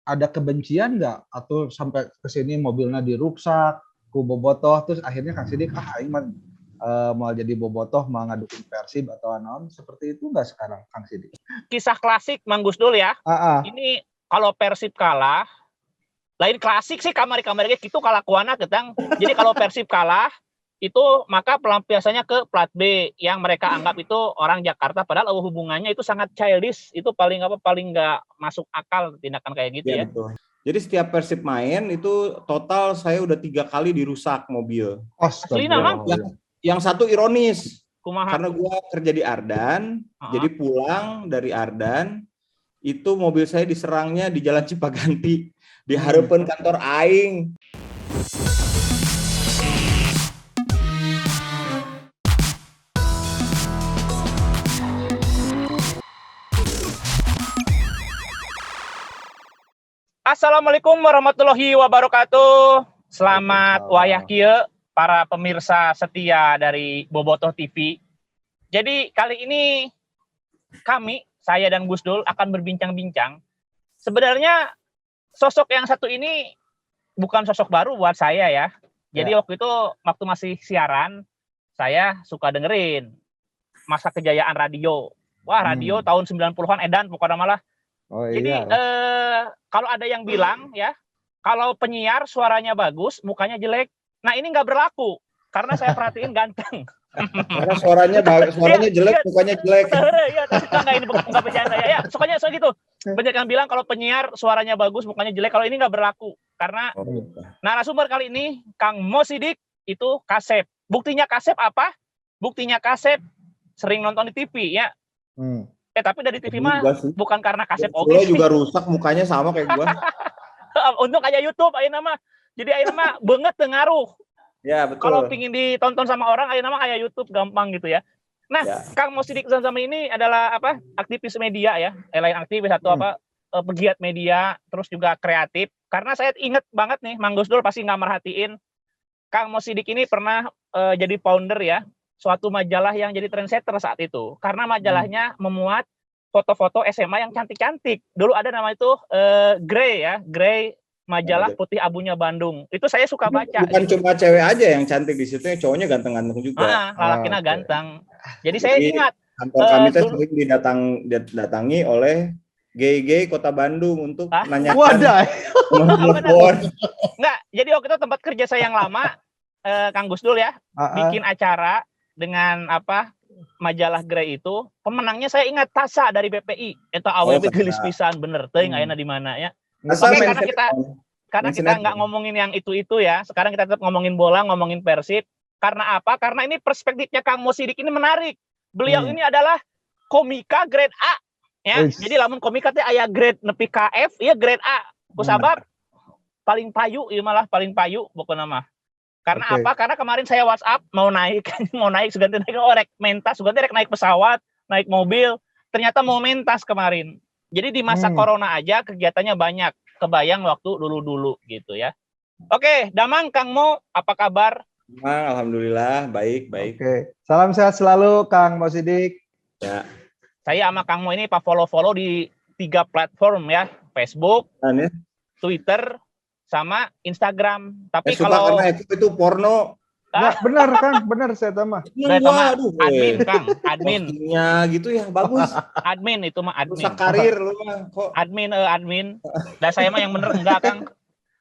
ada kebencian nggak atau sampai ke sini mobilnya diruksak, ku bobotoh terus akhirnya Kang Sidik aing mah mau jadi bobotoh mau ngadukin Persib atau anon seperti itu nggak sekarang Kang Sidik? Kisah klasik Mang Gusdul ya. Ini kalau Persib kalah, lain klasik sih kamari-kamari gitu kalakuana ketang. Jadi kalau Persib kalah itu maka pelampiasannya ke plat B yang mereka anggap itu orang Jakarta, padahal hubungannya itu sangat childish, itu paling nggak masuk akal tindakan kayak gitu ya. Betul. Jadi setiap Persib main itu total saya udah 3 kali dirusak mobil. Asli namang. Yang satu ironis, kumaha? Karena gua kerja di Ardan, jadi pulang dari Ardan itu mobil saya diserangnya di Jalan Cipaganti, di harapan kantor aing. Assalamualaikum warahmatullahi wabarakatuh. Selamat wayah kieu para pemirsa setia dari Bobotoh TV. Jadi kali ini saya dan Gusdul akan berbincang-bincang. Sebenarnya sosok yang satu ini bukan sosok baru buat saya ya. Jadi waktu itu waktu masih siaran, saya suka dengerin masa kejayaan radio. Wah, radio tahun 90-an edan pokoknya malah. Jadi kalau ada yang bilang ya, kalau penyiar suaranya bagus, mukanya jelek. Nah ini nggak berlaku karena saya perhatiin ganteng. Karena suaranya jelek, mukanya jelek. Iya, ini nggak percaya saya. Ya, sukanya soal gitu. Banyak yang bilang kalau penyiar suaranya bagus, mukanya jelek. Kalau ini nggak berlaku karena narasumber kali ini Kang Mo Sidik itu Kasep. Buktinya Kasep apa? Buktinya Kasep sering nonton di TV ya. Tapi dari TV mah bukan karena Kasep oke. Dia juga rusak mukanya sama kayak gua. Untuk kayak YouTube ayeuna mah. Jadi ayeuna mah beungeut teu ngaruh. Ya, betul. Kalau pingin ditonton sama orang ayeuna mah kayak YouTube gampang gitu ya. Nah, Kang Mo Sidik Zamzami ini adalah apa? Aktivis media ya. Lain aktivis atau pegiat media, terus juga kreatif. Karena saya inget banget nih, Mang Gusdul pasti nggak merhatiin. Kang Mo Sidik ini pernah jadi founder ya, suatu majalah yang jadi trendsetter saat itu. Karena majalahnya memuat foto-foto SMA yang cantik-cantik. Dulu ada nama itu Grey ya, Grey majalah putih abunya Bandung. Itu saya suka baca. Bukan cuma cewek aja yang cantik di situ, cowoknya ganteng-ganteng juga. Lalakinya ganteng. Jadi saya ingat kantor kami sering didatangi oleh gay-gay kota Bandung untuk nanyakan telepon. Enggak, jadi waktu itu tempat kerja saya yang lama, Kang Gusdul ya, bikin acara dengan majalah Grey itu. Pemenangnya saya ingat Tasa dari BPI. Itu awalnya gelis pisan bener, teuing ayeuna di mana ya. Karena kita nggak ngomongin yang itu ya. Sekarang kita tetap ngomongin bola, ngomongin Persib. Karena apa? Karena ini perspektifnya Kang Mo Sidik ini menarik. Beliau ini adalah komika grade A. Ya, jadi lamun komika teh aya grade nepi ka F, ya grade A. Kusabab paling payu, ieu malah paling payu pokona mah. Karena apa? Karena kemarin saya WhatsApp mau naik suganti naik orek mentas, suganti rek naik pesawat, naik mobil, ternyata mau mentas kemarin. Jadi di masa corona aja kegiatannya banyak. Kebayang waktu dulu-dulu gitu ya. Oke, Damang Kang Mo, apa kabar? Alhamdulillah, baik. Oke. Salam sehat selalu Kang Mo Sidik. Ya. Saya sama Kang Mo ini follow di 3 platform ya, Facebook, Twitter, sama Instagram. Tapi kalau karena itu porno. Benar Kang, benar saya tambah. Admin Kang, adminnya gitu ya, bagus. Admin itu mah admin. Rusak karir lu mah kok. Admin. Dan saya mah yang bener enggak Kang.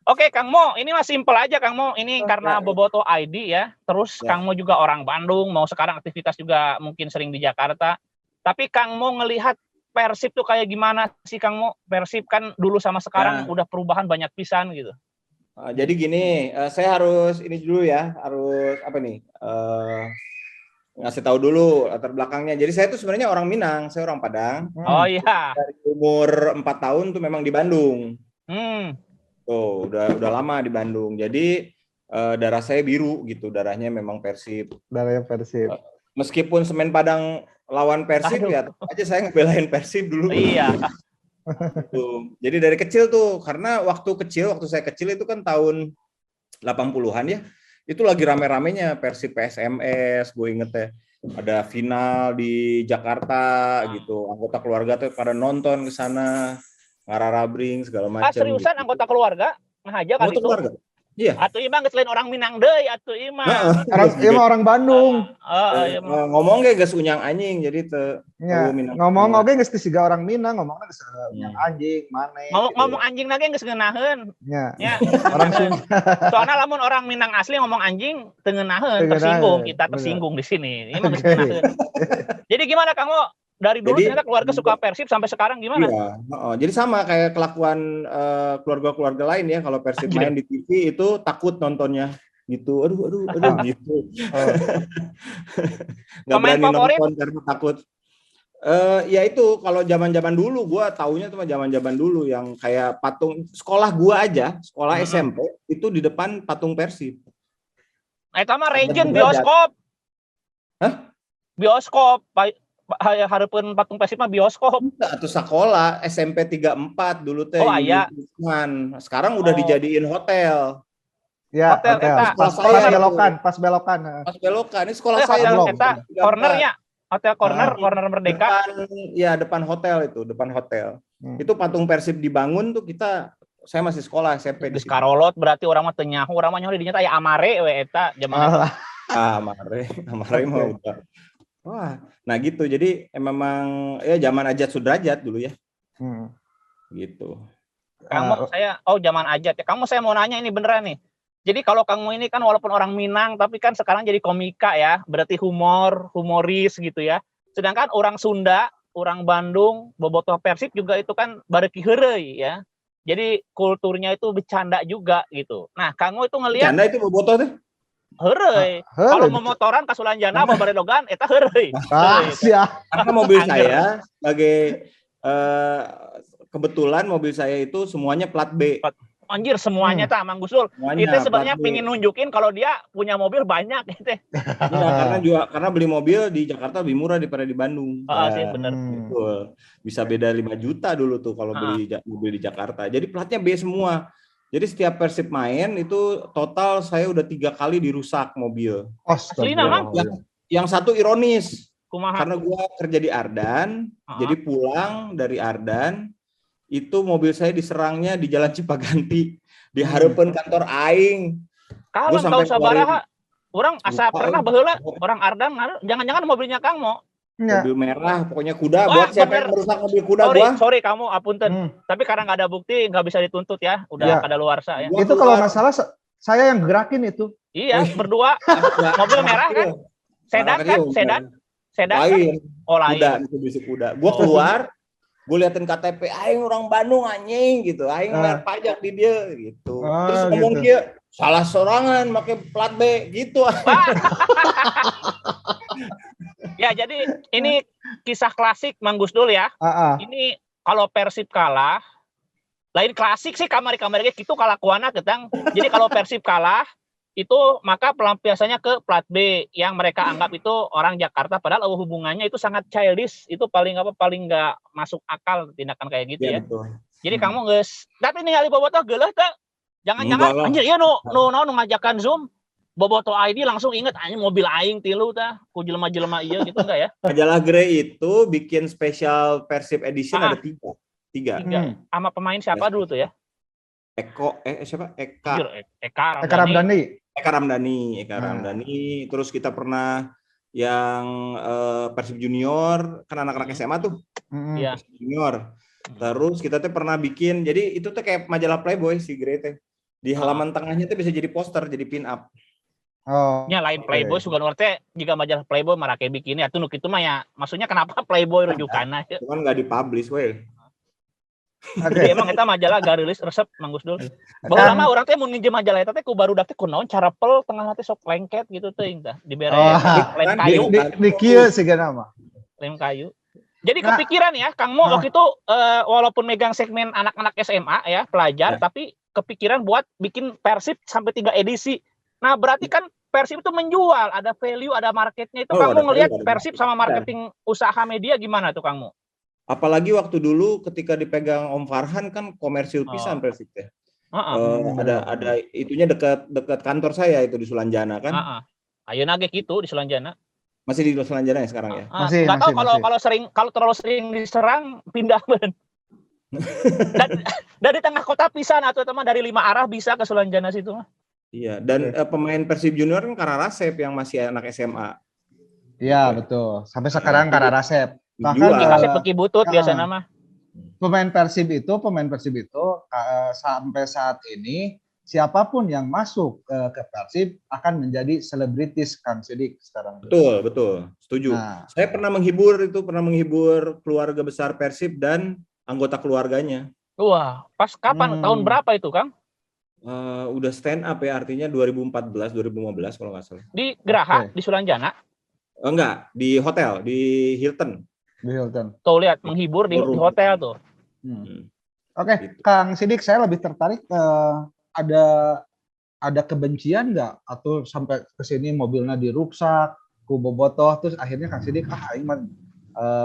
Oke Kang Mo, ini mah simpel aja Kang Mo. Ini karena Bobotoh ID ya. Terus Kang Mo juga orang Bandung, mau sekarang aktivitas juga mungkin sering di Jakarta. Tapi Kang Mo ngelihat Persib tuh kayak gimana sih Kang Mo? Persib kan dulu sama sekarang udah perubahan banyak pisan gitu. Jadi gini, saya harus ini dulu ya, harus ngasih tahu dulu latar belakangnya. Jadi saya tuh sebenarnya orang Minang, saya orang Padang. Oh iya. Dari umur 4 tahun tuh memang di Bandung. Tuh udah lama di Bandung. Jadi darah saya biru gitu, darahnya memang Persib. Darahnya Persib. Meskipun Semen Padang lawan Persib ya, tetap aja saya ngebelain Persib dulu. Iya. Jadi dari kecil tuh, karena waktu saya kecil itu kan tahun 80-an ya, itu lagi rame-ramenya Persib PSMS, gue inget ya, ada final di Jakarta gitu, anggota keluarga tuh pada nonton ke sana. ngararabring segala Ah, macam. seriusan gitu. anggota keluarga ngahaja kali Anggota itu. keluarga. Iya. Atuh imah geus lain orang Minang deui atuh imah. Orang Bandung. Iya mah. Ngomong ge geus unyang anjing jadi teu Ya, Minang. ngomong oge geus siga orang Minang, ngomongna geus yang anjing, maneh. Ngomong anjing lagi geus ngeunaheun. Ya. Ya. Orang Sunda. Soalnya lamun orang Minang asli ngomong anjing teu ngeunaheun, tersinggung, kita tersinggung di sini. Ini mah geus ngeunaheun. Jadi gimana Kang Mo? Dari dulu ternyata keluarga suka Persib sampai sekarang gimana? Iya, jadi sama kayak kelakuan keluarga-keluarga lain ya, kalau Persib main di TV itu takut nontonnya gitu. Aduh gitu. Nggak Pemain berani favorit? nonton karena takut. Ya itu kalau zaman-zaman dulu gua taunya tuh zaman-zaman dulu yang kayak patung sekolah gua aja, sekolah SMP itu di depan patung Persib. Eta mah Regen bioskop. Hah? Bioskop. Hareupeun patung Persib mah bioskop. Atau sekolah SMP 34 dulu teh. Oh, aya. Sekarang udah dijadiin hotel. Ya, hotel. Pas belokan. Pas belokan, ini sekolah saya hotel dulu. Eta cornernya. Hotel corner Merdeka. Depan hotel itu, depan hotel. Itu patung Persib dibangun tuh saya masih sekolah SMP di situ. Karolot berarti orang mah teu nyaho, urang mah nyaho di dinya aya Amare we eta zaman. Amare mah udah. Wah, nah gitu. Jadi memang ya zaman Ajat Sudrajat dulu ya. Gitu. Kamu zaman Ajat ya. Kamu saya mau nanya ini beneran nih. Jadi kalau kamu ini kan walaupun orang Minang tapi kan sekarang jadi komika ya, berarti humoris gitu ya. Sedangkan orang Sunda, orang Bandung, bobotoh Persib juga itu kan bareki heureuy ya. Jadi kulturnya itu bercanda juga gitu. Nah, kamu itu ngelihat bercanda itu bobotoh teh? Heureuy. Kalau memotoran ka Sulanjana apa Baredogan eta heureuy. Karena mobil saya sebagai kebetulan mobil saya itu semuanya plat B. Anjir semuanya tah Mang Gusul. Itu sebenarnya pengin nunjukin kalau dia punya mobil banyak gitu. Iya, karena beli mobil di Jakarta lebih murah daripada di Bandung. Sih benar. Betul. Bisa beda 5 juta dulu tuh kalau beli mobil di Jakarta. Jadi platnya B semua. Jadi setiap Persib main itu total saya udah 3 kali dirusak mobil. Aslina Mang. Yang satu ironis. Kumaha? Karena gua kerja di Ardan, jadi pulang dari Ardan itu mobil saya diserangnya di Jalan Cipaganti di hareupeun kantor aing. Kalau tahu sabaraha orang asa pernah baheula orang Ardan jangan-jangan mobilnya Kang Mo. Mobil merah, pokoknya kuda. Buat siapa yang merusak mobil kuda gua? Sorry kamu apunten. Tapi karena nggak ada bukti nggak bisa dituntut ya. Udah kadaluarsa ya. Itu kalau nggak salah saya yang gerakin itu. Iya, berdua. Mobil merah kan? Sedan kan? Sedan. Lain. Oh lain. Kuda, itu kuda. Gua keluar, gue liatin KTP, aing orang Bandung anjing gitu, aing bayar pajak di dia gitu. Terus ngomong dia salah sorangan pakai plat B gitu. Ya jadi ini kisah klasik Mang Gusdul ya. Ini kalau Persib kalah, lain klasik sih kamari-kamari gitu kalakuana ketang. Jadi kalau Persib kalah itu maka pelampiasannya ke plat B yang mereka anggap itu orang Jakarta padahal hubungannya itu sangat childish, itu paling nggak masuk akal tindakan kayak gitu ya. Betul. Jadi kamu guys, tapi ningali bobotoh geuleuh teh. Jangan-jangan anjir ieu nu ngajakan Zoom bobotoh ID langsung inget anjing mobil aing tilu tah ku jelema-jelema ieu gitu enggak ya? Majalah Grey itu bikin spesial Persib edition ada 3. Sama pemain siapa dulu tuh ya? Eka Ramdhani. Terus kita pernah yang Persib Junior, kan anak-anak SMA tuh. Persib Junior. Terus kita tuh pernah bikin, jadi itu tuh kayak majalah Playboy si Grey teh. Di halaman tengahnya tuh bisa jadi poster, jadi pin up. Nya lain Playboy sugan teh jika majalah Playboy marake bikin ya tuh kitu mah ya. Maksudnya kenapa Playboy rujukanna? Cuman enggak dipublish we. Jadi emang eta majalah garilis resep Mang Gusdul. Bahwa lama orang teh mun nginjem majalah eta teh ku barudak teh kunaon cara pel tengah teh sok lengket gitu teuing tah dibere lem kayu. Di kieu sigana mah. Lem kayu. Jadi kepikiran ya Kang Mo waktu itu walaupun megang segmen anak-anak SMA ya, pelajar tapi kepikiran buat bikin Persib sampai 3 edisi. Nah, berarti kan Persib itu menjual, ada value, ada marketnya itu. Kamu ngelihat Persib sama marketing usaha media gimana tuh Kang Mo? Apalagi waktu dulu ketika dipegang Om Farhan kan komersil pisan Persib teh. Ada itunya dekat kantor saya itu di Sulanjana kan. Ayeuna ge kitu di Sulanjana. Masih di Sulanjana ya sekarang ya? Masih. Enggak tahu kalau terlalu sering diserang pindah ben. Dari tengah kota pisan atau teman dari 5 arah bisa ke Sulanjana situ mah. Iya, dan pemain Persib Junior kan Kararasep yang masih anak SMA. Iya, betul. Sampai sekarang Kararasep. Bahkan Kasep Beki Butut biasanya mah. Pemain Persib itu sampai saat ini siapapun yang masuk ke Persib akan menjadi selebritis, Kang Sidik sekarang. Betul, setuju. Nah, saya pernah menghibur keluarga besar Persib dan anggota keluarganya. Wah, pas kapan? Tahun berapa itu, Kang? Udah stand up ya, artinya 2014, 2015 kalau nggak salah. Di Geraha, di Sulanjana? Enggak, di hotel, di Hilton. Di Hilton. Tuh lihat, menghibur di hotel tuh. Oke, Kang Sidik, saya lebih tertarik ada kebencian nggak atau sampai ke sini mobilnya diruksak, ku bobotoh, terus akhirnya Kang Sidik aing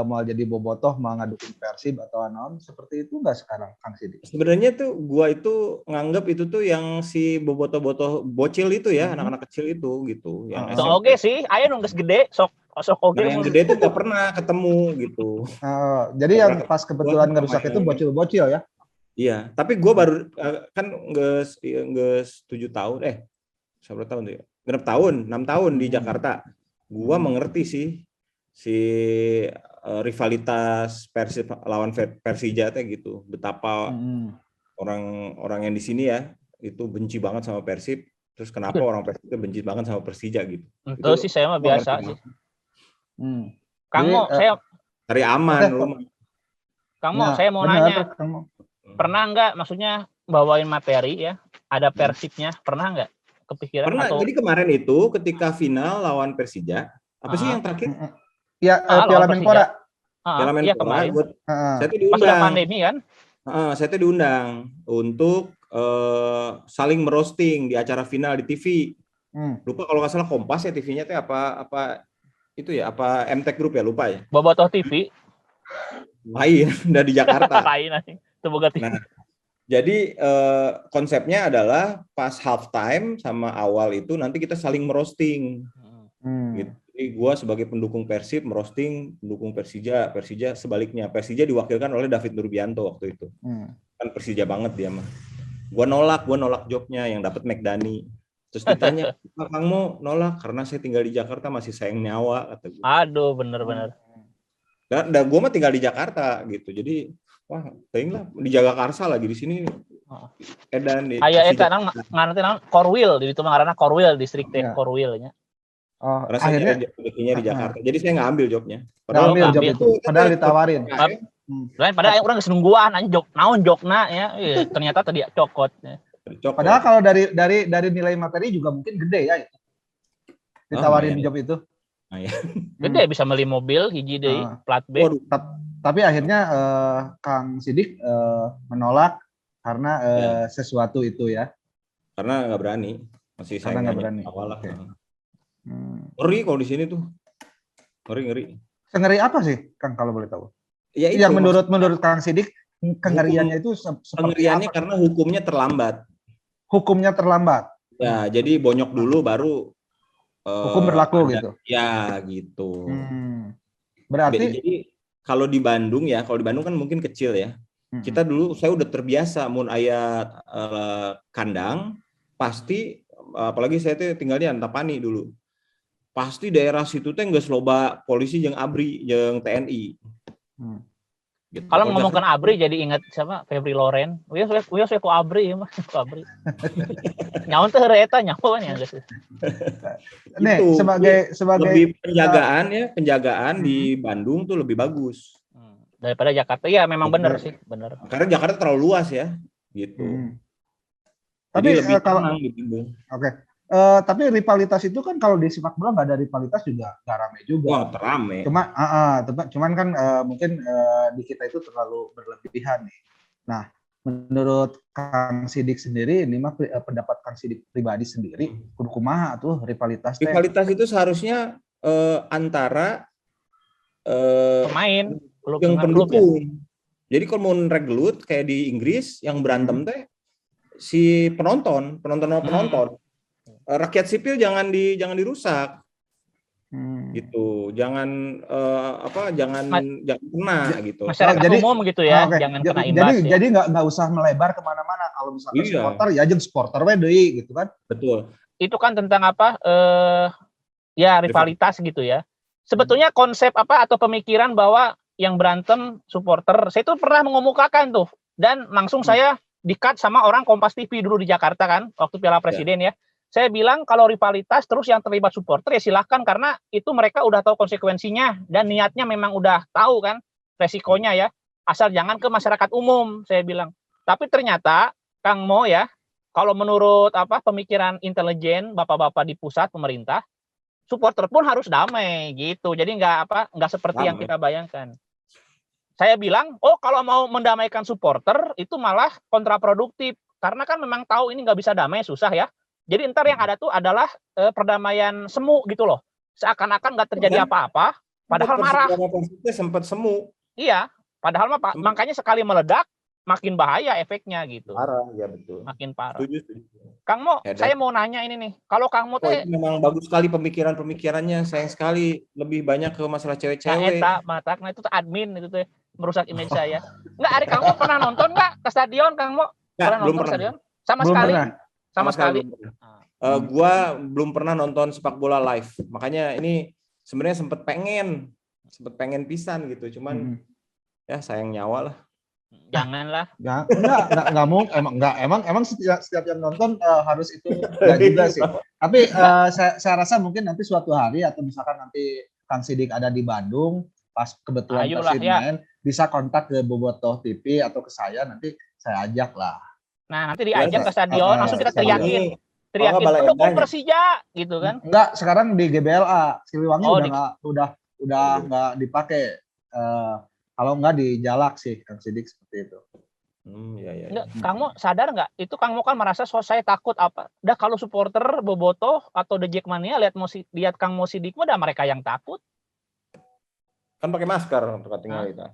mau jadi bobotoh, mau ngadukin Persib atau anon, seperti itu nggak sekarang, Kang Sidik? Sebenarnya tuh gua itu nganggap itu tuh yang si bobotoh bocil itu ya, anak-anak kecil itu gitu. Yang oke sih, ayo nunggu gede, sok oke. Yang gede tuh nggak pernah ketemu gitu. Jadi yang pas kebetulan ngerusak itu bocil-bocil ya? Iya, tapi gue baru kan nggak 7 tahun, berapa tahun tuh ya? 6 tahun di Jakarta. Gue mengerti sih si rivalitas Persib lawan Persija teh gitu. Betapa orang-orang yang di sini ya itu benci banget sama Persib. Terus kenapa orang Persib itu benci banget sama Persija gitu? Itu sih saya mah biasa sih. Kang saya cari aman lu. Kang saya mau nanya. Pernah nggak, maksudnya bawain materi ya, ada Persibnya, pernah nggak kepikiran? Pernah, atau... jadi kemarin itu ketika final lawan Persija, apa sih yang terakhir? Ya, Piala Menpora. Piala Menpora, saya tuh diundang. Pas udah pandemi kan? Saya tuh diundang untuk saling merosting di acara final di TV. Lupa kalau nggak salah Kompas ya TV-nya tuh apa itu ya, apa MTech Group ya, lupa ya. Bobotoh TV. Lain, dari Jakarta. Lain. Nah, jadi konsepnya adalah pas halftime sama awal itu nanti kita saling merosting. Gitu. Jadi gue sebagai pendukung Persib merosting pendukung Persija sebaliknya. Persija diwakilkan oleh David Nurbianto waktu itu. Kan Persija banget dia mah. Gue nolak jobnya yang dapat McDani. Terus ditanya, Kang Mo nolak karena saya tinggal di Jakarta masih sayang nyawa kata gue. Aduh, bener. Dan gue mah tinggal di Jakarta gitu. Jadi wah, lah dijaga Karsa lagi di sini. Edan di. Aya eta ngarana Korwil, di itu ngaranna Korwil, distrik teh Korwilnya. Oh, akhirnya rezekinya di Jakarta. Jadi saya nggak ambil jobnya. Padahal job itu, padahal ditawarin. Padahal orang geus nungguan anjing naon jokna ya. Ternyata tadi cokot. Padahal kalau dari nilai materi juga mungkin gede ya. Ditawarin job itu. Gede, bisa beli mobil hiji deui plat B. Tapi akhirnya Kang Sidik menolak karena sesuatu itu ya. Karena nggak berani, masih saya nggak berani. Awal lah. Ngeri kalau di sini tuh, ngeri. Ngeri apa sih, Kang kalau boleh tahu? Ya itu, yang menurut Kang Sidik kengeriannya itu seperti kengeriannya apa? Karena hukumnya terlambat. Hukumnya terlambat. Ya, jadi bonyok dulu baru hukum berlaku gitu. Ya gitu. Berarti jadi kalau di Bandung kan mungkin kecil ya. Kita dulu saya udah terbiasa mun aya kandang pasti, apalagi saya tuh tinggal di Antapani dulu. Pasti daerah situ teh geus loba polisi jeung ABRI jeung TNI. Gitu. Kalau ngomongkan ABRI jadi ingat siapa? Febri Loren. Uyos ku ABRI ya mah, ku ABRI. Nyaon teh eta nyaon ya geus. Nih, sebagai lebih penjagaan di Bandung tuh lebih bagus daripada Jakarta. Ya memang benar sih, benar. Karena Jakarta terlalu luas ya, gitu. Tapi lebih kalau tenang di Bandung. Oke. Tapi rivalitas itu kan kalau di sepak bola nggak ada rivalitas juga nggak ramai juga. Wah, terame. Cuman kan mungkin di kita itu terlalu berlebihan nih. Nah, menurut Kang Sidik sendiri, ini mah pendapat Kang Sidik pribadi sendiri, kudu kumaha tuh rivalitas. Rivalitas itu seharusnya antara pemain, yang pendukung. Ya? Jadi kalau mau reglut kayak di Inggris yang berantem teh si penonton. Rakyat sipil jangan dirusak. Gitu. Jangan jangan kena gitu. Masyarakat umum gitu ya, jangan kena imbas. Jadi nggak usah melebar kemana-mana. Kalau misalkan supporter ya jeung supporter we deui gitu kan. Betul. Itu kan tentang ya rivalitas gitu ya. Sebetulnya konsep atau pemikiran bahwa yang berantem supporter, saya itu pernah mengemukakan tuh, dan langsung saya di-cut sama orang Kompas TV dulu di Jakarta kan, waktu Piala Presiden ya. Saya bilang kalau rivalitas terus yang terlibat supporter ya silahkan, karena itu mereka udah tahu konsekuensinya dan niatnya memang udah tahu kan resikonya ya. Asal jangan ke masyarakat umum, saya bilang. Tapi ternyata Kang Mo ya, kalau menurut pemikiran intelijen bapak-bapak di pusat pemerintah, supporter pun harus damai gitu. Jadi nggak seperti yang kita bayangkan. Saya bilang, kalau mau mendamaikan supporter itu malah kontraproduktif, karena kan memang tahu ini nggak bisa damai, susah ya. Jadi ntar yang ada tuh adalah perdamaian semu gitu loh. Seakan-akan nggak terjadi apa-apa, padahal marah. Sempat semu. Iya, padahal makanya sekali meledak makin bahaya efeknya gitu. Parah, ya betul. Makin parah. Setuju. Kang Mo, saya mau nanya ini nih. Kalau Kang Mo itu memang bagus sekali pemikirannya. Sayang sekali lebih banyak ke masalah cewek-cewek. Nah itu tuh admin itu tuh merusak image saya. Enggak, Ari Kang Mo pernah nonton nggak ke stadion Kang Mo? Belum pernah. Stadion? Sama sekali. Gua belum pernah nonton sepak bola live. Makanya ini sebenarnya sempat pengen pisan gitu. Cuman ya sayang nyawa lah. Janganlah. Enggak mungkin. Emang setiap yang nonton harus itu enggak juga sih. Tapi saya rasa mungkin nanti suatu hari atau misalkan nanti Kang Sidik ada di Bandung pas kebetulan Persib main, bisa kontak ke Bobotoh TV atau ke saya, nanti saya ajak lah. Nah, nanti diajak ke stadion, langsung kita teriakin pendukung Persija gitu kan. Enggak, sekarang di GBLA Siliwangi udah enggak dipakai. Kalau enggak di Jalak sih Kang Sidik seperti itu. Iya. Enggak, Kang Mo sadar nggak? Itu Kang Mo kan merasa saya takut apa? Udah kalau supporter Bobotoh atau The Jackmania lihat Kang Mo Sidik udah mereka yang takut. Kan pakai masker untuk tinggal itu.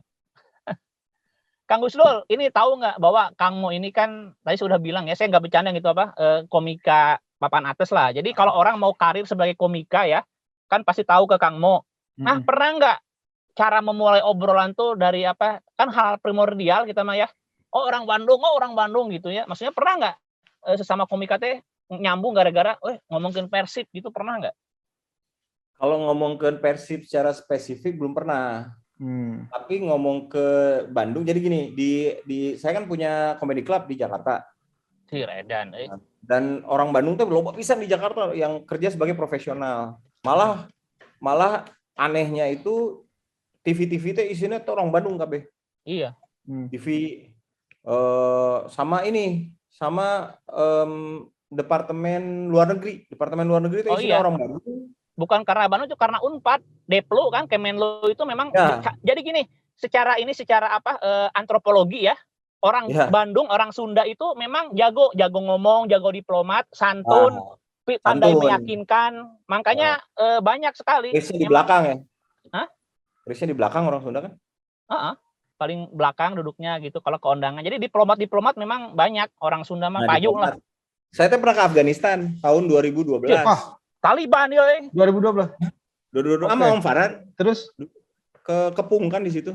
Kang Gusdul, ini tahu nggak bahwa Kang Mo ini kan tadi sudah bilang ya, saya nggak bercanda gitu komika papan atas lah. Jadi kalau orang mau karir sebagai komika ya, kan pasti tahu ke Kang Mo. Nah, pernah nggak cara memulai obrolan tuh dari kan hal primordial kita mah ya. Orang Bandung gitu ya. Maksudnya pernah nggak sesama komika teh nyambung gara-gara ngomongin Persib gitu, pernah nggak? Kalau ngomongin Persib secara spesifik belum pernah. Tapi ngomong ke Bandung, jadi gini, di saya kan punya comedy club di Jakarta. Redan. Dan orang Bandung tuh loba pisan di Jakarta yang kerja sebagai profesional. Malah anehnya itu TV teh isinya tuh orang Bandung kabeh. Iya. TV sama departemen luar negeri itu isinya orang Bandung. Bukan karena Bandung, itu karena Unpad, Deplu kan, Kemenlu itu memang jadi gini, secara antropologi ya, orang Bandung, orang Sunda itu memang jago ngomong, jago diplomat, santun, pandai meyakinkan, makanya banyak sekali. Risnya di belakang ya? Risnya di belakang orang Sunda kan? Paling belakang duduknya gitu kalau ke undangan. Jadi diplomat memang banyak, orang Sunda mah payung lah. Saya pernah ke Afghanistan tahun 2012. Taliban ya. 2012. Sama Om Farhan. Terus ke Kepung kan di situ.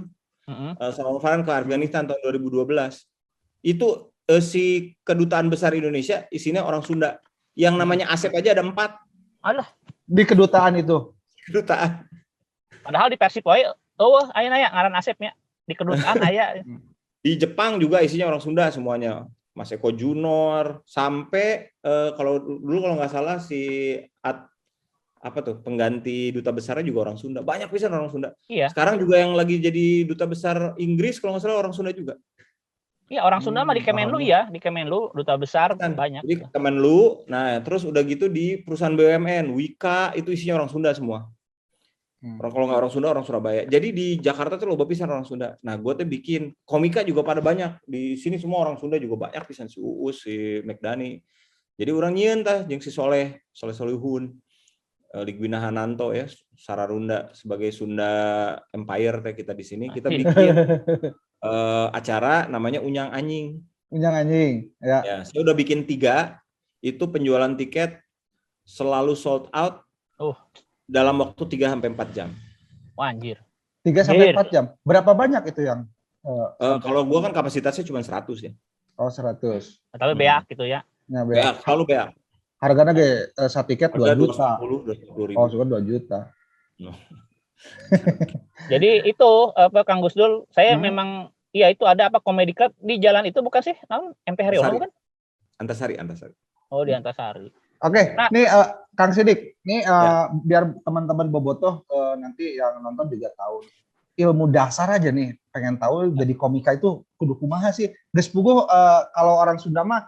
Sama Om Farhan ke Afghanistan tahun 2012. Itu si kedutaan besar Indonesia isinya orang Sunda. Yang namanya Asep aja ada 4. Alah. Di kedutaan itu. Kedutaan. Padahal di Persib aya ngaran Asepnya. Di kedutaan aya. Di Jepang juga isinya orang Sunda semuanya. Mas Eko Junor sampai kalau nggak salah si pengganti duta besarnya juga orang Sunda. Banyak pisan orang Sunda. Iya. Sekarang juga yang lagi jadi duta besar Inggris kalau nggak salah orang Sunda juga. Iya, orang Sunda mah di Kemenlu ya, di Kemenlu duta besar kan banyak. Jadi Kemenlu, nah terus udah gitu di perusahaan BUMN, Wika itu isinya orang Sunda semua. Kalau nggak orang Sunda, orang Surabaya. Jadi di Jakarta tuh loba pisan orang Sunda. Nah, gue tuh bikin komika juga pada banyak. Di sini semua orang Sunda juga banyak pisan, si Uus, si McDani. Jadi orang nyieun tah jeung si Solihun, Ligwina Hananto ya, Sararunda sebagai Sunda Empire teh kita di sini. Kita bikin acara namanya Unyang Anjing. Unyang Anjing, ya. Ya, saya udah bikin 3. Itu penjualan tiket selalu sold out. dalam waktu 3-4 jam. Wah, anjir. 3-4 jam. Berapa banyak itu yang? Kalau gua kan kapasitasnya cuma 100 ya. Oh, 100. Tapi beak gitu ya. Ya, Beak, selalu beak. Harganya satu tiket 2 juta. 250 ribu. Oh, cuma 2 juta. No. Jadi itu Kang Gusdul, saya memang iya itu ada komedi club di jalan itu bukan sih? MP Haryono bukan? Antasari. Oh, di Antasari. Oke, nih Kang Sidik, nih biar teman-teman bobotoh nanti yang nonton juga tahu ilmu dasar aja nih, pengen tahu jadi komika itu kudu kumaha sih. Geus puguh kalau orang Sunda mah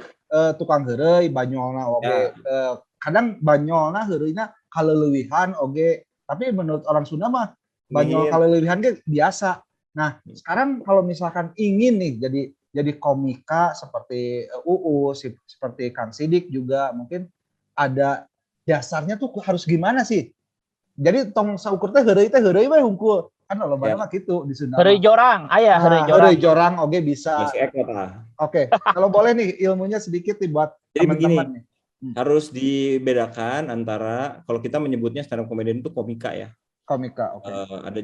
tukang heureuy, banyolna oge. Kadang banyolna heureuйna kaleulewihan oge, tapi menurut orang Sunda mah banyol kaleulewihan ge biasa. Nah, sekarang kalau misalkan ingin nih jadi komika seperti Uus, seperti Kang Sidik juga mungkin ada dasarnya tuh harus gimana sih? Jadi tong saukur teh heureuy we hungkul. Kan lobana mah kitu di Sunda. Heureuy jorang, aya heureuy jorang oge bisa. Oke, Okay. kalau boleh nih ilmunya sedikit nih buat teman-teman nih. Harus dibedakan antara kalau kita menyebutnya stand up comedian itu komika ya. Komika, oke.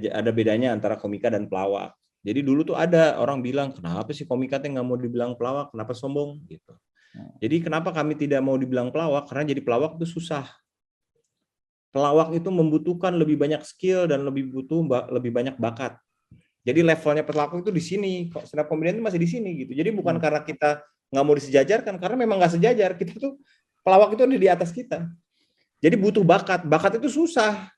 Ada bedanya antara komika dan pelawak. Jadi dulu tuh ada orang bilang, kenapa sih komika teh nggak mau dibilang pelawak, kenapa sombong gitu. Jadi kenapa kami tidak mau dibilang pelawak? Karena jadi pelawak itu susah. Pelawak itu membutuhkan lebih banyak skill dan lebih banyak bakat. Jadi levelnya pelawak itu di sini, kok stand up comedian itu masih di sini gitu. Jadi bukan karena kita nggak mau disejajarkan, karena memang nggak sejajar. Kita tuh pelawak itu ada di atas kita. Jadi butuh bakat. Bakat itu susah.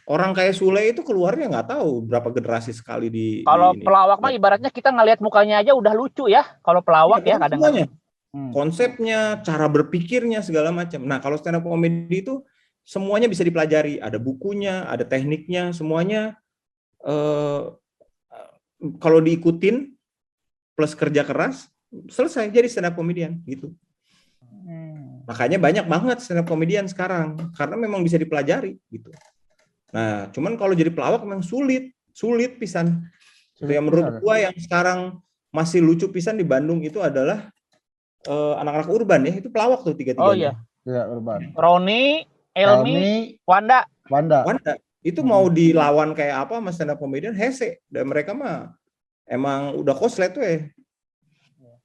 Orang kayak Sule itu keluarnya nggak tahu berapa generasi sekali di. Kalau pelawak mah ibaratnya kita ngelihat mukanya aja udah lucu ya. Kalau pelawak ya kadang-kadang. Konsepnya, cara berpikirnya segala macam. Nah kalau stand up comedy itu semuanya bisa dipelajari. Ada bukunya, ada tekniknya, semuanya. Kalau diikutin plus kerja keras selesai jadi stand up comedian gitu. Makanya banyak banget stand up comedian sekarang karena memang bisa dipelajari gitu. Nah, cuman kalau jadi pelawak memang sulit pisan. Yang menurut gua yang sekarang masih lucu pisan di Bandung itu adalah anak-anak urban ya, itu pelawak tuh tiga-tiganya. Oh iya. Ya, urban. Roni, Elmi, Wanda. Itu mau dilawan kayak apa mas stand up comedian hese. Dan mereka mah emang udah koslet tuh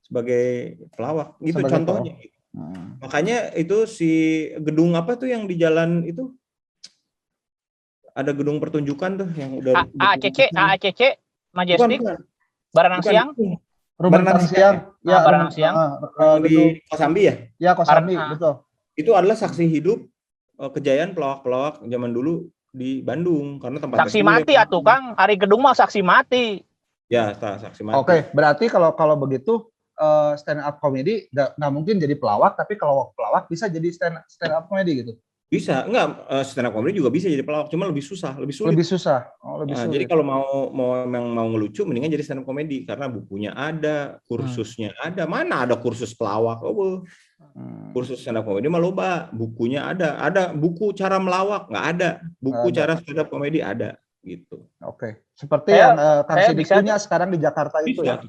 sebagai pelawak gitu sebagai contohnya. Makanya itu si gedung apa tuh yang di jalan itu ada gedung pertunjukan tuh yang udah AACC Majestic Baranang Siang. Baranang Siang. Ya, Baranang Siang. Di Kosambi ya? Ya, Kosambi, betul. Itu adalah saksi hidup kejayaan pelawak-pelawak zaman dulu di Bandung karena tempat saksi mati atuh Kang, hari gedung mah saksi mati. Ya, saksi mati. Oke, berarti kalau begitu stand up comedy nggak mungkin jadi pelawak, tapi kalau pelawak bisa jadi stand up comedy gitu. Bisa, enggak stand up comedy juga bisa jadi pelawak, cuma lebih sulit. Lebih susah. Lebih sulit. Jadi kalau mau ngelucu mendingan jadi stand up comedy karena bukunya ada, kursusnya ada. Mana ada kursus pelawak? Kursus stand up comedy mah loba, bukunya ada buku cara melawak nggak ada, buku cara stand up comedy ada gitu. Oke. Seperti yang Kang Sidik punya sekarang di Jakarta itu ya.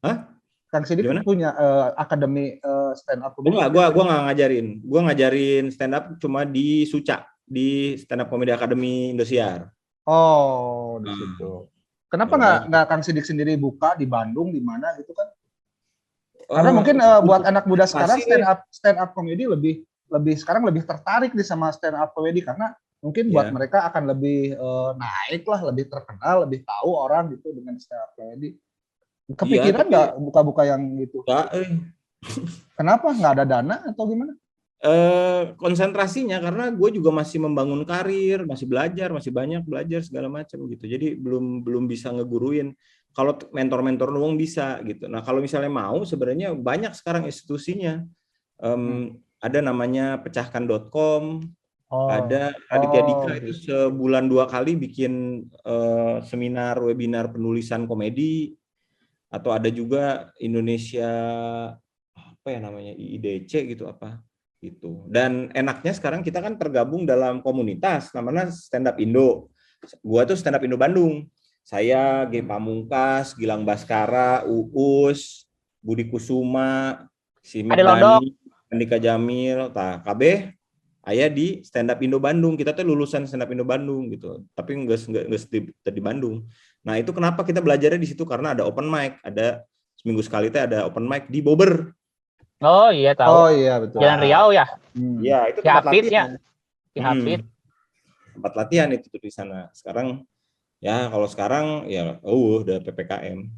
Hah? Kang Sidik punya akademi stand up comedy. Gua nggak ngajarin. Gua ngajarin stand up cuma di Suca, di Stand Up Comedy Academy Indosiar. Oh, di situ. Kenapa nggak Kang Sidik sendiri buka di Bandung di mana gitu kan? Karena mungkin buat anak muda sekarang stand up comedy lebih sekarang lebih tertarik nih sama stand up comedy karena mungkin buat mereka akan lebih naik lah, lebih terkenal, lebih tahu orang gitu dengan stand up comedy. Kepikiran nggak buka-buka yang gitu? Kenapa? Nggak ada dana atau gimana? Konsentrasinya karena gue juga masih membangun karir, masih belajar, masih banyak belajar segala macam gitu. Jadi belum bisa ngeguruin. Kalau mentor-mentor doang bisa gitu. Nah kalau misalnya mau sebenarnya banyak sekarang institusinya. Ada namanya pecahkan.com. Ada Aditya Dika itu sebulan 2 kali bikin seminar webinar penulisan komedi. Atau ada juga Indonesia apa ya namanya IIDC gitu apa gitu. Dan enaknya sekarang kita kan tergabung dalam komunitas namanya Stand Up Indo. Gua tuh Stand Up Indo Bandung. Saya G Pamungkas, Gilang Baskara, Uus, Budi Kusuma, si Midani, Andika Jamil, KB aya di Stand Up Indo Bandung. Kita tuh lulusan Stand Up Indo Bandung gitu. Tapi nggak di Bandung. Nah, itu kenapa kita belajarnya di situ karena ada open mic, ada seminggu sekali tuh ada open mic di Bobber. Oh iya tahu. Oh iya betul. Jalan Riau ya. Iya, itu tempat latihan. Tempat latihan itu tuh di sana. Sekarang ya kalau sekarang ya udah PPKM.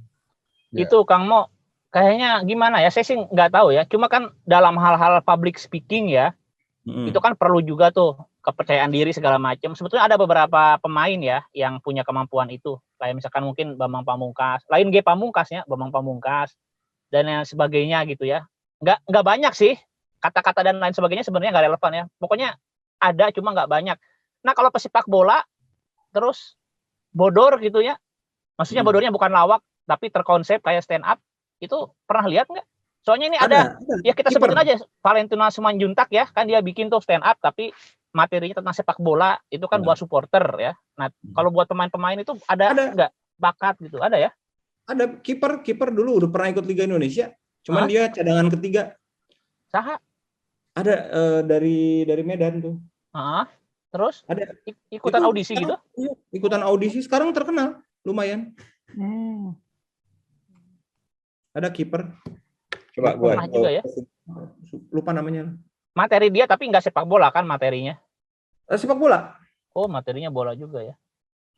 Itu Kang Mo kayaknya gimana ya? Saya sih nggak tahu ya. Cuma kan dalam hal-hal public speaking ya, itu kan perlu juga tuh kepercayaan diri segala macam. Sebetulnya ada beberapa pemain ya yang punya kemampuan itu. Kayak misalkan mungkin Bambang Pamungkas, lain G Pamungkasnya, Bambang Pamungkas dan yang sebagainya gitu ya. Nggak banyak sih kata-kata dan lain sebagainya sebenarnya nggak relevan ya. Pokoknya ada cuma nggak banyak. Nah kalau pesepak bola terus bodor gitu ya. Maksudnya bodornya bukan lawak tapi terkonsep kayak stand up. Itu pernah lihat nggak? Soalnya ini ada ya kita sebutin aja Valentina Simanjuntak ya, kan dia bikin tuh stand up tapi materinya tentang sepak bola itu kan buat supporter ya. Nah, kalau buat pemain-pemain itu ada nggak bakat gitu? Ada ya? Ada kiper dulu udah pernah ikut Liga Indonesia, cuman dia cadangan ketiga. Saha? Ada dari Medan tuh. Terus ada ikutan audisi gitu? Iya, ikutan audisi sekarang terkenal lumayan. Ada kiper. Coba gua juga ya. Lupa namanya. Materi dia tapi nggak sepak bola kan materinya? Sepak bola. Oh, materinya bola juga ya.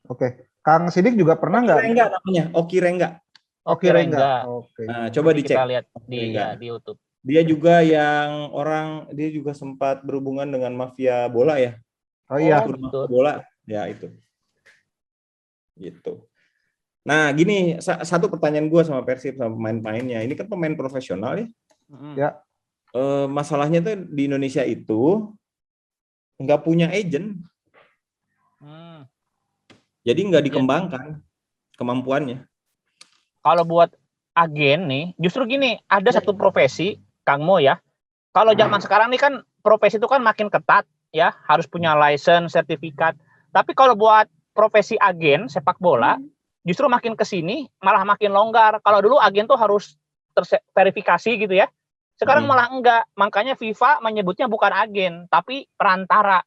Oke. Kang Sidik juga pernah nggak? Oki Rengga namanya. Oki Rengga. Oke. Nah, coba dicek. Kita lihat di YouTube. Dia juga dia juga sempat berhubungan dengan mafia bola ya. Oh iya. Bola. Ya itu. Gitu. Nah, gini, satu pertanyaan gue sama Persib sama pemain-pemainnya. Ini kan pemain profesional ya. Ya. Masalahnya tuh di Indonesia itu nggak punya agent. Jadi nggak dikembangkan kemampuannya. Kalau buat agen nih, justru gini, ada satu profesi, Kang Mo ya. Kalau zaman sekarang nih kan profesi itu kan makin ketat ya, harus punya license, sertifikat. Tapi kalau buat profesi agen sepak bola, justru makin ke sini malah makin longgar. Kalau dulu agen tuh harus terverifikasi gitu ya. Sekarang malah enggak. Makanya FIFA menyebutnya bukan agen, tapi perantara.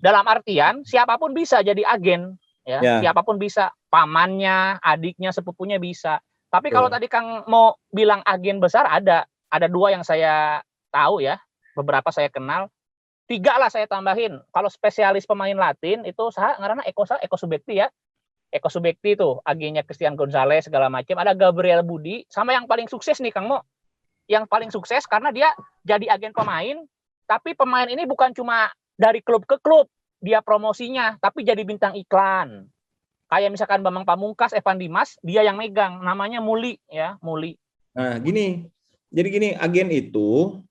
Dalam artian siapapun bisa jadi agen, ya. Siapapun bisa, pamannya, adiknya, sepupunya bisa. Tapi kalau tadi Kang mau bilang agen besar ada 2 yang saya tahu ya, beberapa saya kenal. 3 lah saya tambahin. Kalau spesialis pemain Latin itu ngaranna Eko Subekti ya. Eko Subekti itu agennya Christian Gonzalez segala macam. Ada Gabriel Budi sama yang paling sukses nih Kang Mo. Yang paling sukses karena dia jadi agen pemain, tapi pemain ini bukan cuma dari klub ke klub dia promosinya, tapi jadi bintang iklan. Kayak misalkan Bambang Pamungkas, Evan Dimas, dia yang megang, namanya Muli ya, Muli. Nah, jadi gini, agen itu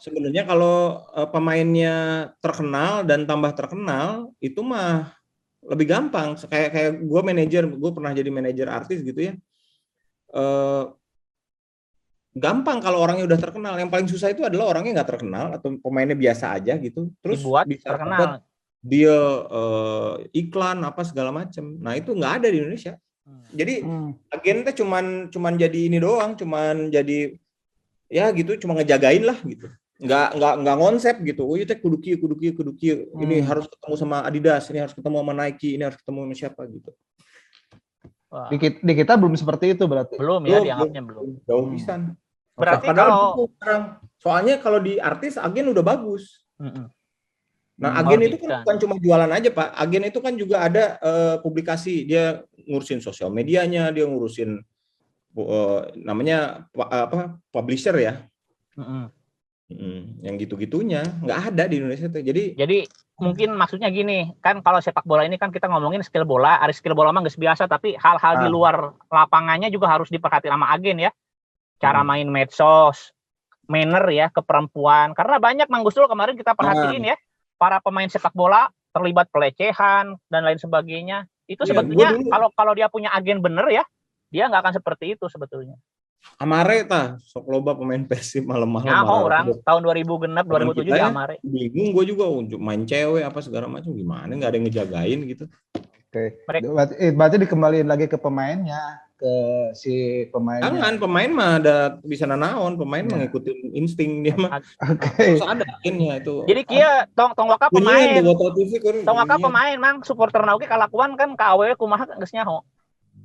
sebenarnya kalau pemainnya terkenal dan tambah terkenal itu mah lebih gampang. Kayak gue pernah jadi manajer artis gitu ya. Gampang kalau orangnya udah terkenal. Yang paling susah itu adalah orangnya nggak terkenal atau pemainnya biasa aja gitu. Terus dibuat bisa terkenal. Dia iklan apa segala macam. Nah itu nggak ada di Indonesia. Jadi agennya cuman jadi ini doang, cuman jadi ya gitu, cuma ngejagain lah gitu. Nggak ngonsep gitu. Oh itu kudu kieu. Ini harus ketemu sama Adidas, ini harus ketemu sama Nike, ini harus ketemu sama siapa gitu. Di kita belum seperti itu berarti. Belum ya, dianggapnya belum. Jauh pisan. Berarti kalau soalnya kalau di artis agen udah bagus. Nah, agen itu kan bukan cuma jualan aja, Pak. Agen itu kan juga ada publikasi. Dia ngurusin sosial medianya, dia ngurusin namanya publisher ya. Yang gitu-gitunya nggak ada di Indonesia tuh. Jadi mungkin maksudnya gini, kan kalau sepak bola ini kan kita ngomongin skill bola, ada skill bola mah nggak biasa, tapi hal-hal di luar lapangannya juga harus diperhatikan sama agen ya. Cara main medsos, manner ya ke perempuan. Karena banyak Mang Gusdul kemarin kita perhatiin ya, para pemain sepak bola terlibat pelecehan dan lain sebagainya. Itu sebetulnya kalau dia punya agen bener ya, dia nggak akan seperti itu sebetulnya. Amare sok loba pemain Persib malam-malam. Nah, orang tahun 2000 genap 2007 di Amare. Bingung gue juga untuk main cewek apa segala macam gimana nggak ada yang ngejagain gitu. Oke. Berarti dikembaliin lagi ke pemainnya. ke si pemainnya. Jangan, pemain mah ada bisa nanaon, pemain mengikuti insting dia mah. Oke. Terus ada akhirnya itu. Jadi kia tong waka pemain. Tong waka pemain mang supporter na oge kalakuan kan ka awewe kumaha geus nyaho.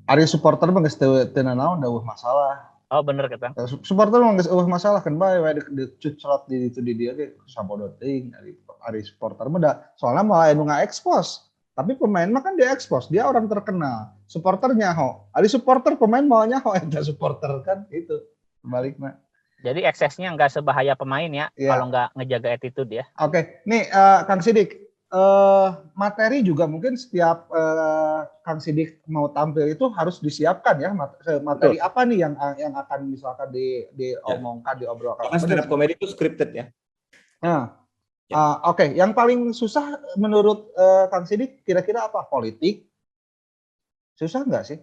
Ari supporter mah geus teu nanaon da masalah. Oh bener kita. Supporter mah geus masalah kan bae we dicucrot di itu di dia ge sabodo teuing ari supporter mah da soalnya malah anu nga-expose. Tapi pemain mah kan dia expose, dia orang terkenal. Supporternya ho. Ari supporter pemain maunya ho eta supporter kan itu. Baliknya. Jadi eksesnya nggak sebahaya pemain ya, kalau nggak ngejaga attitude ya. Oke. Nih Kang Sidik, materi juga mungkin setiap Kang Sidik mau tampil itu harus disiapkan ya. Materi apa nih yang akan misalkan diomongkan, diobrolkan. Karena stand up comedy itu scripted ya. Nah. Oke. Yang paling susah menurut Kang Sidik kira-kira apa? Politik? Susah nggak sih?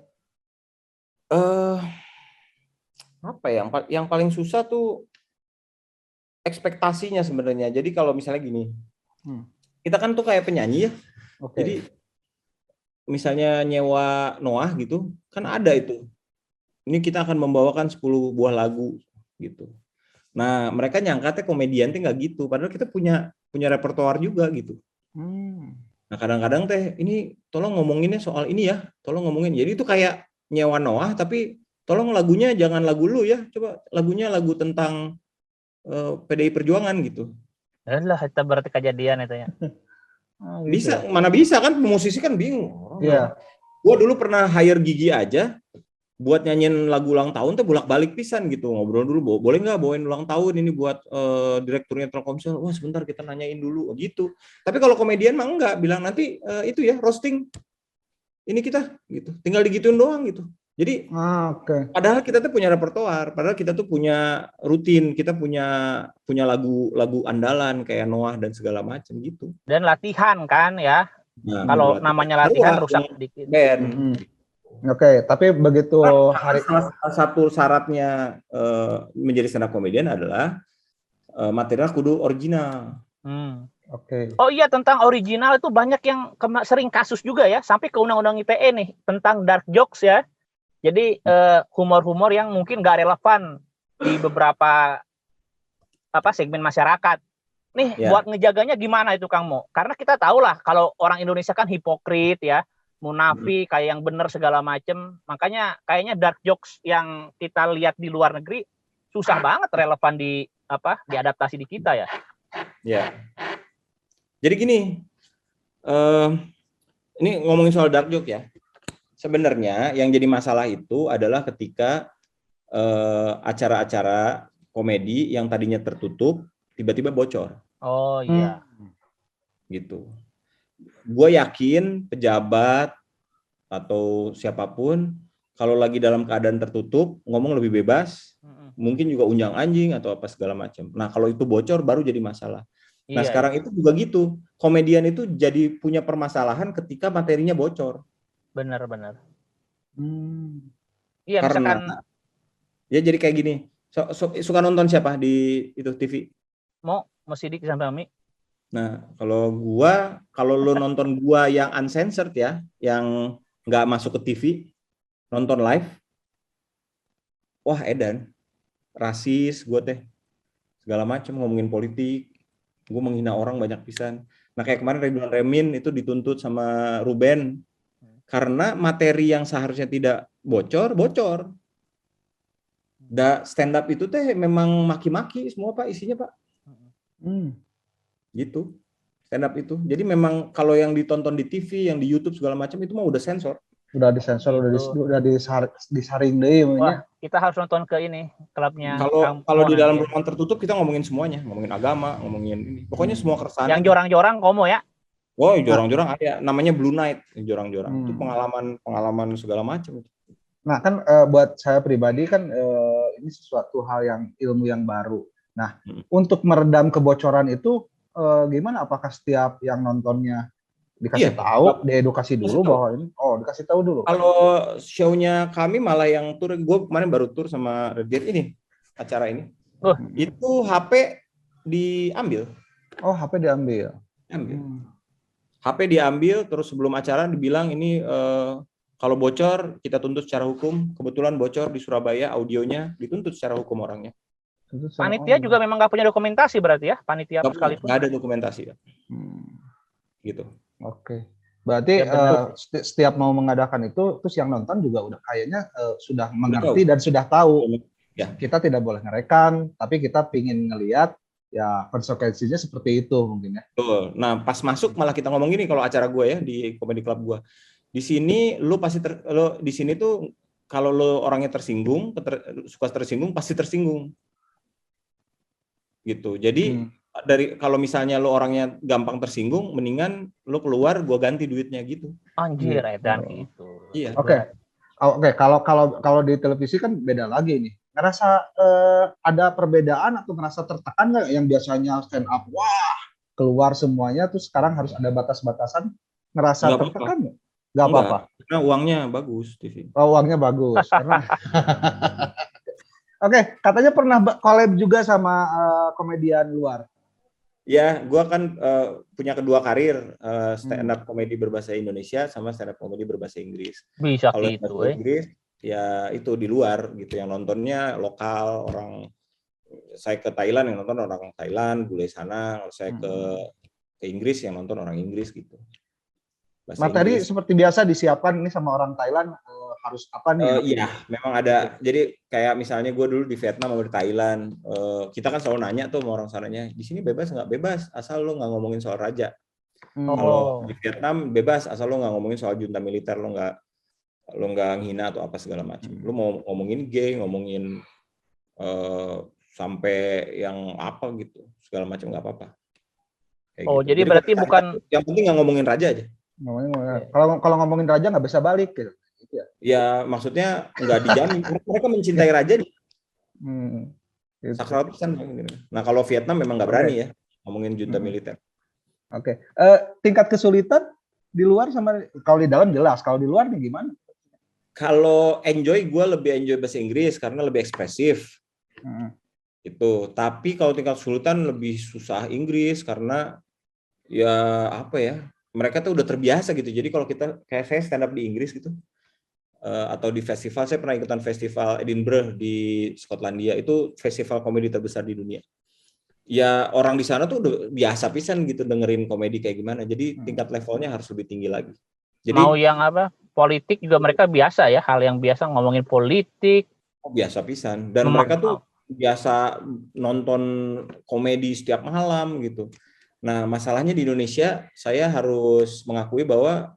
Apa ya? Yang paling susah tuh ekspektasinya sebenarnya. Jadi kalau misalnya gini, kita kan tuh kayak penyanyi ya. Okay. Jadi misalnya nyewa Noah gitu, kan ada itu. Ini kita akan membawakan 10 buah lagu gitu. Nah, mereka nyangkatnya komedian tuh nggak gitu. Padahal kita punya repertoar juga gitu. Nah, kadang-kadang teh ini tolong ngomonginnya soal ini ya, tolong ngomongin. Jadi itu kayak nyewa Noah, tapi tolong lagunya jangan lagu lu ya, coba lagunya lagu tentang PDI Perjuangan gitu. Lah, itu berarti kejadian itu ya. Bisa, mana bisa kan musisi kan bingung. Iya. Gua dulu pernah hire Gigi aja buat nyanyiin lagu ulang tahun tuh bolak-balik pisan gitu, ngobrol dulu, boleh nggak bawain ulang tahun ini buat direkturnya Telkomsel. Wah sebentar kita nanyain dulu gitu. Tapi kalau komedian mah enggak, bilang nanti itu ya roasting ini kita gitu, tinggal digituin doang gitu. Jadi padahal kita tuh punya repertoar, padahal kita tuh punya rutin, kita punya lagu andalan kayak Noah dan segala macam gitu. Dan latihan kan ya. Nah, kalau namanya latihan rusak dikit. Oke, tapi begitu salah satu syaratnya menjadi stand up comedian adalah material kudu original. Oke. Oh iya, tentang original itu banyak yang sering kasus juga ya, sampai ke undang-undang ITE nih tentang dark jokes ya. Jadi humor-humor yang mungkin gak relevan di beberapa segmen masyarakat. Nih buat ngejaganya gimana itu Kang Mo? Karena kita tahu lah kalau orang Indonesia kan hipokrit ya. Munafik kayak yang bener segala macem, makanya kayaknya dark jokes yang kita lihat di luar negeri susah banget relevan diadaptasi di kita ya. Ya. Jadi gini, ini ngomongin soal dark joke ya. Sebenarnya yang jadi masalah itu adalah ketika acara-acara komedi yang tadinya tertutup tiba-tiba bocor. Oh iya. Gitu. Gue yakin pejabat atau siapapun kalau lagi dalam keadaan tertutup ngomong lebih bebas, mungkin juga unjang anjing atau apa segala macam. Nah kalau itu bocor baru jadi masalah. Nah sekarang itu juga gitu, komedian itu jadi punya permasalahan ketika materinya bocor. Benar. Iya karena misalkan ya jadi kayak gini. Suka nonton siapa di itu TV? Mo Sidik sampai Ami. Nah, kalau lu nonton gua yang uncensored ya, yang nggak masuk ke TV, nonton live, wah edan, rasis gua teh, segala macam ngomongin politik, gua menghina orang banyak pisan. Nah kayak kemarin Ridwan Remin itu dituntut sama Ruben karena materi yang seharusnya tidak bocor. Stand up itu teh memang maki-maki semua Pak isinya Pak. Gitu stand up itu. Jadi memang kalau yang ditonton di TV, yang di YouTube segala macam itu mah udah sensor. Udah disensor, udah disaring deh. Wah, kita harus nonton ke ini klubnya. Kalau di dalam ruangan tertutup kita ngomongin semuanya, ngomongin agama, ngomongin ini. Pokoknya semua keresahan. Yang jorang-jorang komo ya. Oh, jorang-jorang ada. Namanya Blue Night, jorang-jorang. Itu pengalaman segala macam. Nah, kan buat saya pribadi kan ini sesuatu hal yang ilmu yang baru. Nah, untuk meredam kebocoran itu gimana? Apakah setiap yang nontonnya dikasih tahu, diedukasi dulu bahwa ini? Oh, dikasih tahu dulu. Kalau show-nya kami malah yang tur, gue kemarin baru tur sama Redir ini acara ini. Itu HP diambil. Oh, HP diambil. HP diambil, terus sebelum acara dibilang ini Kalau bocor, kita tuntut secara hukum. Kebetulan bocor di Surabaya, audionya dituntut secara hukum orangnya. Panitia juga memang nggak punya dokumentasi berarti ya, panitia sekalipun. Nggak ada dokumentasi. Gitu. Oke. Berarti setiap mau mengadakan itu, terus yang nonton juga udah kayaknya sudah mengerti dan sudah tahu. Ya. Kita tidak boleh ngerekam, tapi kita pingin ngelihat ya konsekuensinya seperti itu mungkin ya. Betul. Nah, pas masuk malah kita ngomong gini kalau acara gue ya di comedy club gue. Di sini lu pasti di sini tuh kalau lu orangnya tersinggung, suka tersinggung pasti tersinggung. Gitu. Jadi dari kalau misalnya lu orangnya gampang tersinggung, mendingan lu keluar gua ganti duitnya gitu. Anjir, edan gitu. Iya. Oke, kalau di televisi kan beda lagi nih. Ngerasa ada perbedaan atau ngerasa tertekan nggak yang biasanya stand up, wah keluar semuanya, terus sekarang harus ada batas-batasan, ngerasa tertekan nggak? Nggak apa-apa. Karena uangnya bagus TV. Oh, uangnya bagus. Oke, katanya pernah collab juga sama komedian luar. Ya, gue kan punya kedua karir, stand up komedi berbahasa Indonesia sama stand up komedi berbahasa Inggris. Bisa kalau gitu, Inggris, ya itu di luar gitu, yang nontonnya lokal orang. Saya ke Thailand yang nonton orang Thailand, bule sana. Kalau saya ke Inggris yang nonton orang Inggris gitu. Materi seperti biasa disiapkan ini sama orang Thailand, harus apa nih? Iya, memang ada. Jadi kayak misalnya gue dulu di Vietnam atau di Thailand, kita kan selalu nanya tuh sama orang sananya, di sini bebas nggak? Bebas, asal lo nggak ngomongin soal raja. Kalau di Vietnam bebas, asal lo nggak ngomongin soal junta militer, lo nggak nghina atau apa segala macam. Lo mau ngomongin gay, ngomongin sampai yang apa gitu, segala macam nggak apa-apa. Gitu. Jadi berarti bukan. Yang penting nggak ngomongin raja aja. Kalau ngomongin raja nggak bisa balik gitu. Ya maksudnya nggak dijamin. Mereka mencintai raja nih. Sakral pisan. Nah kalau Vietnam memang nggak berani ya ngomongin junta militer. Oke. Tingkat kesulitan di luar sama kalau di dalam jelas. Kalau di luar nih gimana? Kalau gue lebih enjoy bahasa Inggris karena lebih ekspresif. Itu. Tapi kalau tingkat kesulitan lebih susah Inggris karena ya apa ya? Mereka tuh udah terbiasa gitu. Jadi kalau kita kayak saya stand up di Inggris gitu, atau di festival, saya pernah ikutan festival Edinburgh di Skotlandia, itu festival komedi terbesar di dunia. Ya orang di sana tuh udah biasa pisan gitu dengerin komedi kayak gimana. Jadi tingkat levelnya harus lebih tinggi lagi. Jadi mau yang apa? Politik juga mereka biasa ya, hal yang biasa ngomongin politik. Biasa pisan. Dan mereka tuh biasa nonton komedi setiap malam gitu. Nah, masalahnya di Indonesia, saya harus mengakui bahwa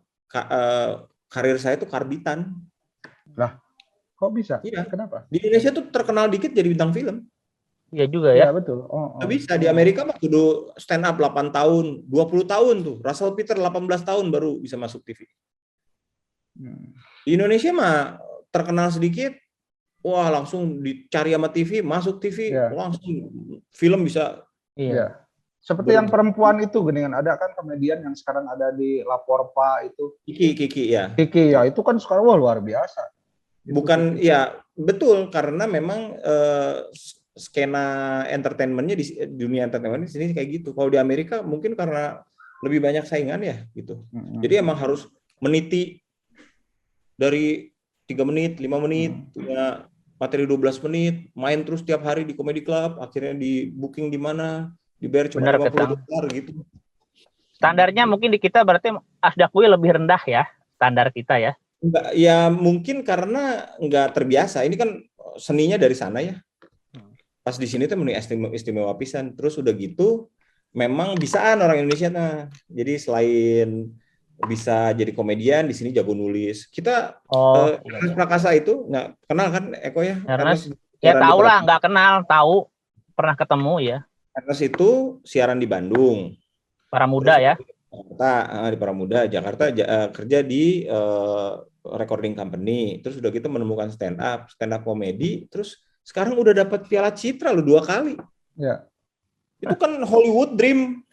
karir saya tuh karbitan. Lah, kok bisa? Iya. Kenapa? Di Indonesia tuh terkenal dikit jadi bintang film. Iya juga ya. Iya, betul. Nggak bisa. Di Amerika mah kudu stand up 8 tahun, 20 tahun tuh. Russell Peter 18 tahun baru bisa masuk TV. Di Indonesia mah terkenal sedikit, wah langsung dicari sama TV, masuk TV, langsung film bisa. Iya. Seperti yang perempuan itu geningan, ada kan komedian yang sekarang ada di Lapor Pak itu. Kiki ya. Kiki ya, itu kan sekarang luar biasa. Bukan ya, betul karena memang skena entertainmentnya di dunia entertainment di sini kayak gitu. Kalau di Amerika mungkin karena lebih banyak saingan ya gitu. Jadi emang harus meniti dari 3 menit, 5 menit, punya materi 12 menit, main terus tiap hari di comedy club, akhirnya di booking di mana, dibayar cuma $50 gitu. Standarnya mungkin di kita berarti Asdaqui lebih rendah ya, standar kita ya. Enggak, ya mungkin karena nggak terbiasa. Ini kan seninya dari sana ya. Pas di sini tuh meni istimewa pisan. Terus udah gitu, memang bisaan orang Indonesia nah. Jadi selain bisa jadi komedian, di sini jago nulis. Kita Ernest Prakasa itu nggak kenal kan Eko ya? Ernest ya tahu lah, nggak kenal, tahu pernah ketemu ya. Ernest itu siaran di Bandung. Paramuda ya. Di Paramuda, Jakarta kerja di recording company. Terus udah gitu menemukan stand up komedi. Terus sekarang udah dapat Piala Citra loh 2 kali. Ya. Itu kan Hollywood dream.